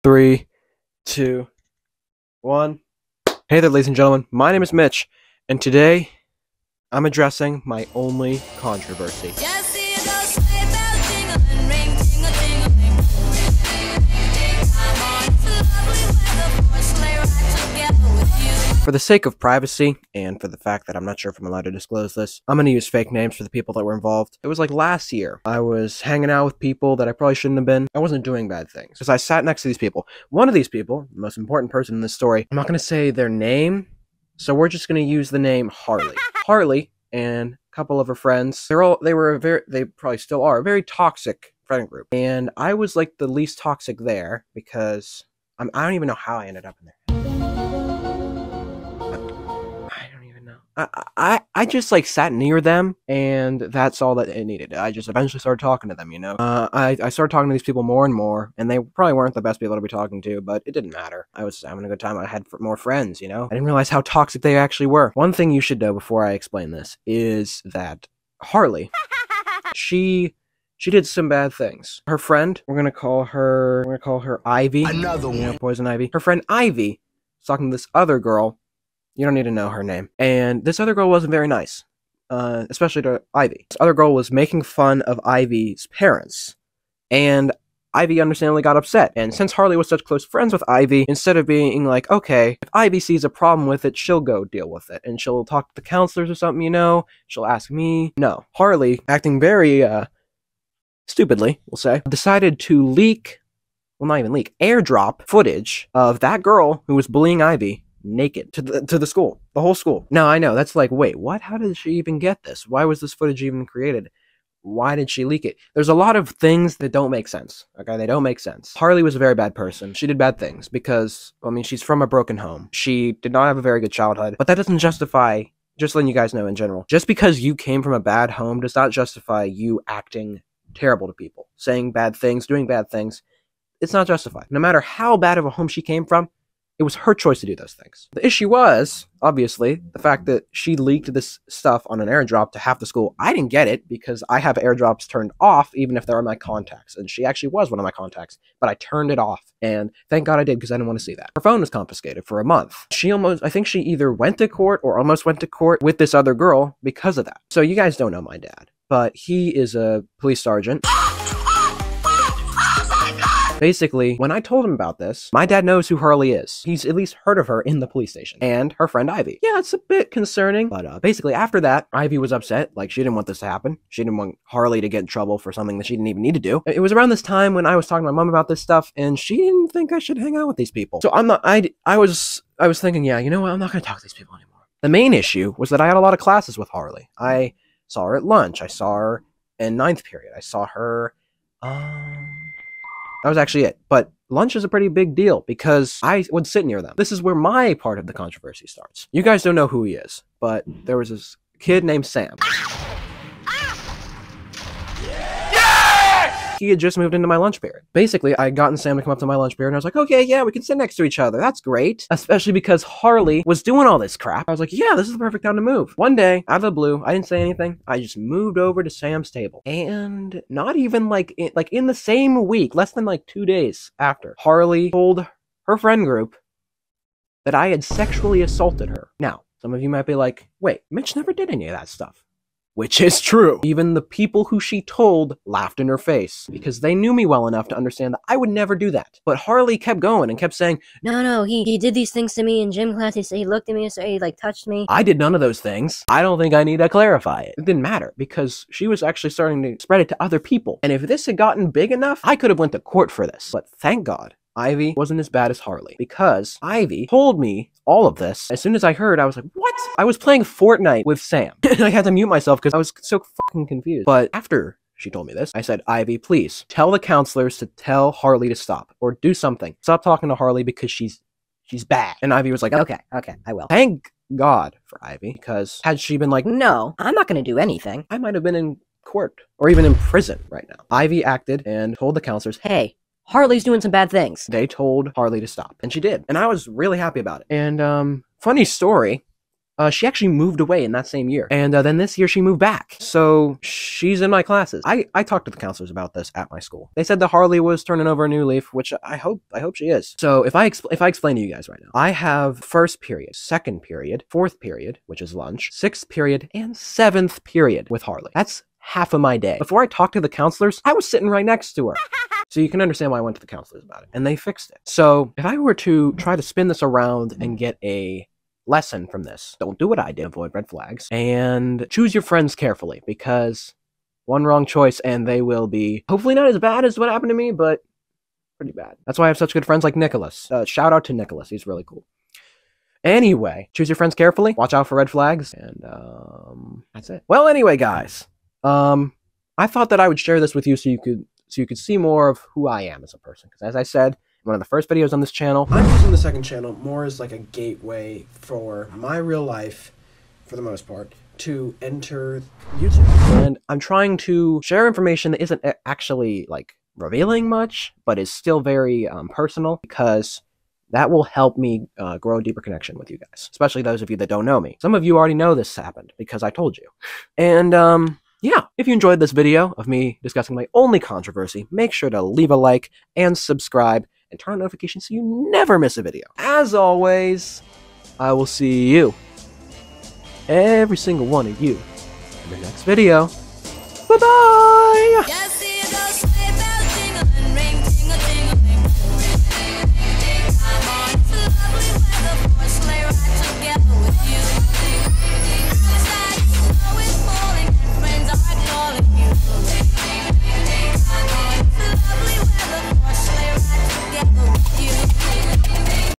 3, 2, 1. Hey there, ladies and gentlemen. My name is Mitch, and today I'm addressing my only controversy. For the sake of privacy, and for the fact that I'm not sure if I'm allowed to disclose this, I'm going to use fake names for the people that were involved. It was like last year. I was hanging out with people that I probably shouldn't have been. I wasn't doing bad things. Because I sat next to these people. One of these people, the most important person in this story, I'm not going to say their name, so we're just going to use the name Harley. Harley and a couple of her friends, they probably still are, a very toxic friend group. And I was like the least toxic there because I don't even know how I ended up in there. I just like sat near them, and that's all that it needed. I just eventually started talking to them, you know. I started talking to these people more and more, and they probably weren't the best people to be talking to, but it didn't matter. I was having a good time. I had more friends, you know. I didn't realize how toxic they actually were. One thing you should know before I explain this is that Harley, she did some bad things. Her friend, we're gonna call her Ivy. Another one. You know, Poison Ivy. Her friend Ivy was talking to this other girl. You don't need to know her name. And this other girl wasn't very nice, especially to Ivy. This other girl was making fun of Ivy's parents, and Ivy understandably got upset. And since Harley was such close friends with Ivy, instead of being like, okay, if Ivy sees a problem with it, she'll go deal with it, and she'll talk to the counselors or something, you know, she'll ask me. No. Harley, acting very, stupidly, we'll say, decided to leak, well, not even leak, airdrop footage of that girl who was bullying Ivy naked to the school, the whole school. Now I know that's like, wait, what? How did she even get this? Why was this footage even created? Why did she leak it? There's a lot of things that don't make sense. Okay, they don't make sense. Harley was a very bad person. She did bad things because, I mean, she's from a broken home. She did not have a very good childhood, but that doesn't justify, just letting you guys know in general, just because you came from a bad home does not justify you acting terrible to people, saying bad things, doing bad things. It's not justified. No matter how bad of a home she came from, it was her choice to do those things. The issue was, obviously, the fact that she leaked this stuff on an airdrop to half the school. I didn't get it because I have airdrops turned off even if they're in my contacts. And she actually was one of my contacts, but I turned it off. And thank God I did because I didn't want to see that. Her phone was confiscated for a month. I think she either went to court or almost went to court with this other girl because of that. So you guys don't know my dad, but he is a police sergeant. Basically, when I told him about this, my dad knows who Harley is. He's at least heard of her in the police station. And her friend Ivy. Yeah, it's a bit concerning. But basically, after that, Ivy was upset. Like, she didn't want this to happen. She didn't want Harley to get in trouble for something that she didn't even need to do. It was around this time when I was talking to my mom about this stuff, and she didn't think I should hang out with these people. So I was thinking, yeah, you know what? I'm not going to talk to these people anymore. The main issue was that I had a lot of classes with Harley. I saw her at lunch. I saw her in 9th period. I saw her, that was actually it. But lunch is a pretty big deal because I would sit near them. This is where my part of the controversy starts. You guys don't know who he is, but there was this kid named Sam. He had just moved into my lunch period. Basically, I had gotten Sam to come up to my lunch period, and I was like, okay, yeah, we can sit next to each other. That's great. Especially because Harley was doing all this crap. I was like, yeah, this is the perfect time to move. One day, out of the blue, I didn't say anything. I just moved over to Sam's table. And not even like in the same week, less than like 2 days after, Harley told her friend group that I had sexually assaulted her. Now, some of you might be like, wait, Mitch never did any of that stuff. Which is true. Even the people who she told laughed in her face because they knew me well enough to understand that I would never do that. But Harley kept going and kept saying, no, he did these things to me in gym class. He looked at me and said, he like touched me. I did none of those things. I don't think I need to clarify it. It didn't matter because she was actually starting to spread it to other people. And if this had gotten big enough, I could have went to court for this. But thank God, Ivy wasn't as bad as Harley because Ivy told me all of this. As soon as I heard, I was like, what? I was playing Fortnite with Sam. And I had to mute myself because I was so fucking confused. But after she told me this, I said, Ivy, please tell the counselors to tell Harley to stop or do something. Stop talking to Harley because she's bad. And Ivy was like, okay, I will. Thank God for Ivy because had she been like, no, I'm not going to do anything, I might have been in court or even in prison right now. Ivy acted and told the counselors, hey, Harley's doing some bad things. They told Harley to stop, and she did. And I was really happy about it. And, funny story, She actually moved away in that same year. And then this year she moved back. So she's in my classes. I talked to the counselors about this at my school. They said the Harley was turning over a new leaf, which I hope she is. So if I explain to you guys right now, I have first period, second period, fourth period, which is lunch, sixth period, and seventh period with Harley. That's half of my day. Before I talked to the counselors, I was sitting right next to her. So you can understand why I went to the counselors about it. And they fixed it. So if I were to try to spin this around and get a lesson from this, don't do what I did, avoid red flags, and choose your friends carefully, because one wrong choice and they will be hopefully not as bad as what happened to me, but pretty bad. That's why I have such good friends like Nicholas. Shout out to Nicholas, he's really cool. Anyway, choose your friends carefully, watch out for red flags, and that's it. Well, anyway, guys, I thought that I would share this with you so you could see more of who I am as a person, because as I said, one of the first videos on this channel, I'm using the second channel more as like a gateway for my real life, for the most part, to enter YouTube. And I'm trying to share information that isn't actually like revealing much, but is still very personal, because that will help me grow a deeper connection with you guys, especially those of you that don't know me. Some of you already know this happened because I told you. And yeah, if you enjoyed this video of me discussing my only controversy, make sure to leave a like and subscribe and turn on notifications so you never miss a video. As always, I will see you, every single one of you, in the next video. Bye-bye!